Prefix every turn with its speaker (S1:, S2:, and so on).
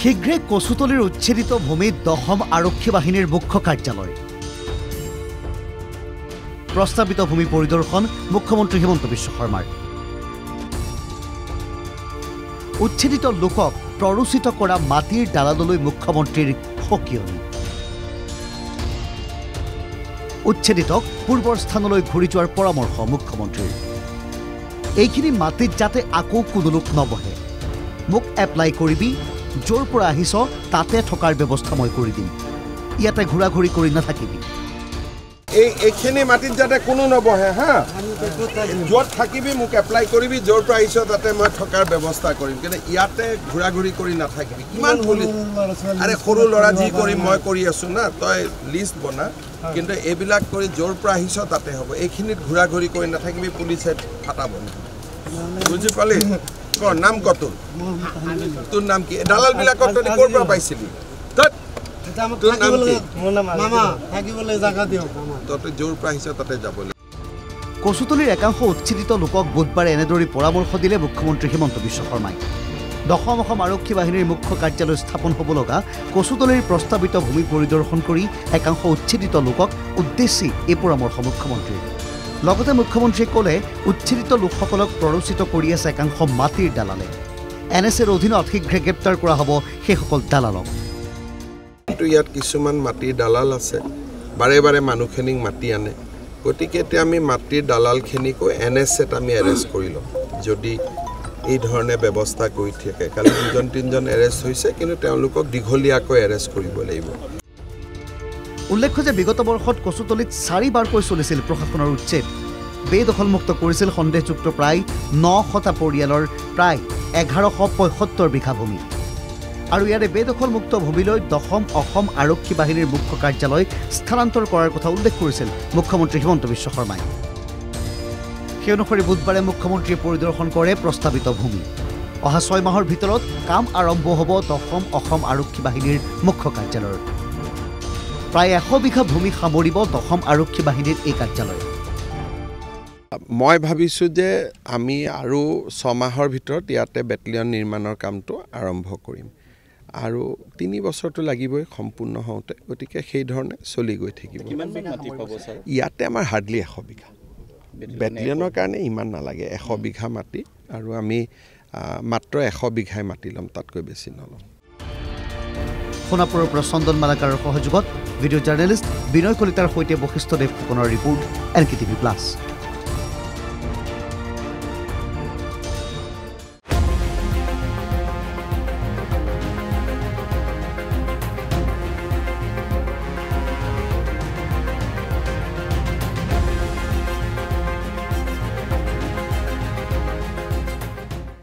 S1: শীঘ্ৰে কচুতলিৰ উচ্ছেদিত ভূমিত দশম আৰক্ষী বাহিনীৰ মুখ্য কাৰ্যালয় প্ৰস্তাৱিত ভূমি পৰিদৰ্শন মুখ্যমন্ত্ৰী হিমন্ত বিশ্ব শৰ্মাৰ উচ্ছেদিত লোকক প্ৰৰোচিত কৰা মাটিৰ দালাললৈ মুখ্যমন্ত্ৰীৰ সকিয়নি উচ্ছেদিতক পূৰ্বৰ স্থানলৈ ঘূৰি যোৱাৰ পৰামৰ্শ মুখ্যমন্ত্ৰীৰ এইখিনি মাটিত যাতে আকৌ কোনো লোক নবহে মোক এপ্লাই কৰিবি জোৰ পৰা আহিছ তাতে থকাৰ ব্যৱস্থা মই কৰি দিম ইয়াতে ঘূৰা-ঘূৰি কৰি নাথাকিবি
S2: এইখিনি মাটিত যাতে কোনো নবহে হা য'ত থাকিবি মোক এপ্লাই কৰিবি জোৰ পৰা আহিছ তাতে মই থকাৰ ব্যৱস্থা কৰিম কিন্তু ইয়াতে ঘূৰা-ঘূৰি কৰি নাথাকিবি কিমান পুলিচ আৰে সৰু ল'ৰা যি কৰিম মই কৰি আছোঁ না তই লিষ্ট বনা কিন্তু এইবিলাক কৰি জোৰ পৰা আহিছ তাতে হ'ব এইখিনিত ঘূৰা-ঘূৰি কৰি নাথাকিবি পুলিচে ফাটাব বুজি পালি কৰ নাম কত তোৰ নাম কি দালালবিলাকক তই ক'ৰ পৰা পাইছিলি তোৰ নাম কি মামা থাকিবলৈ জাগা দিও তই জোৰ পৰা আহিছ তাতে যাবলৈ
S1: কচুতলিৰ একাংশ উচ্ছেদিত লোকক বুধবাৰে এনেদৰে পৰামৰ্শ দিলে মুখ্যমন্ত্ৰী হিমন্ত বিশ্ব শৰ্মাই দশম অসম আৰক্ষী বাহিনীৰ মুখ্য কাৰ্যালয় স্থাপন হ'ব লগা কচুতলিৰ প্ৰস্তাৱিত ভূমি পৰিদৰ্শন কৰি একাংশ উচ্ছেদিত লোকক উদ্দেশ্যি এই পৰামৰ্শ মুখ্যমন্ত্ৰীৰ লগতে মুখ্যমন্ত্ৰীয়ে ক'লে উচ্ছেদিত লোকসকলক প্ৰৰোচিত কৰি আছে একাংশ মাটিৰ দালালে এনএছএৰ অধীনত শীঘ্ৰে গ্ৰেপ্তাৰ কৰা হ'ব সেইসকল দালালক
S2: ইয়াত কিছুমান মাটিৰ দালাল আছে বাৰে বাৰে মানুহখিনিক মাটি আনে গতিকে এতিয়া আমি মাটিৰ দালালখিনিকো এনএছএত আমি এৰেষ্ট কৰি ল'ম যদি এই ধৰণে ব্যৱস্থা কৰি থাকে কালি দুজন তিনিজন এৰেষ্ট হৈছে কিন্তু তেওঁলোকক দীঘলীয়াকৈ এৰেষ্ট কৰিব লাগিব
S1: উল্লেখ্য যে বিগত বৰ্ষত কচুতলিত 4বাৰকৈ চলিছিল প্ৰশাসনৰ উচ্ছেদ বেদখলমুক্ত কৰিছিল সন্দেহযুক্ত প্ৰায় 900টা পৰিয়ালৰ প্ৰায় 1175 বিঘা ভূমি আৰু ইয়াৰে বেদখলমুক্ত ভূমিলৈ দশম অসম আৰক্ষী বাহিনীৰ মুখ্য কাৰ্যালয় স্থানান্তৰ কৰাৰ কথা উল্লেখ কৰিছিল মুখ্যমন্ত্ৰী হিমন্ত বিশ্ব শৰ্মাই সেই অনুসৰি বুধবাৰে মুখ্যমন্ত্ৰীয়ে পৰিদৰ্শন কৰে প্ৰস্তাৱিত ভূমি অহা 6 মাহৰ ভিতৰত কাম আৰম্ভ হ'ব দশম অসম আৰক্ষী বাহিনীৰ মুখ্য কাৰ্যালয়ৰ প্ৰায় 100 বিঘা ভূমি সামৰিব দশম আৰক্ষী বাহিনীৰ এই কাৰ্যালয়
S2: মই ভাবিছোঁ যে আমি আৰু 6 মাহৰ ভিতৰত ইয়াতে বেটেলিয়ন নিৰ্মাণৰ কামটো আৰম্ভ কৰিম আৰু 3 বছৰটো লাগিবই সম্পূৰ্ণ হওঁতে গতিকে সেই ধৰণে চলি গৈ থাকিব ইয়াতে আমাৰ হাৰ্ডলি 100 বিঘা বেটেলিয়নৰ কাৰণে ইমান নালাগে 100 বিঘা মাটি আৰু আমি মাত্ৰ 100 বিঘাই মাটি ল'ম তাতকৈ বেছি নল'ম
S1: সোণাপুৰৰ পৰা চন্দন মালাকাৰৰ সহযোগত ভিডিঅ' জাৰ্নেলিষ্ট বিনয় কলিতাৰ সৈতে বশিষ্ঠ দেৱ ফুকনৰ ৰিপৰ্ট NKTV+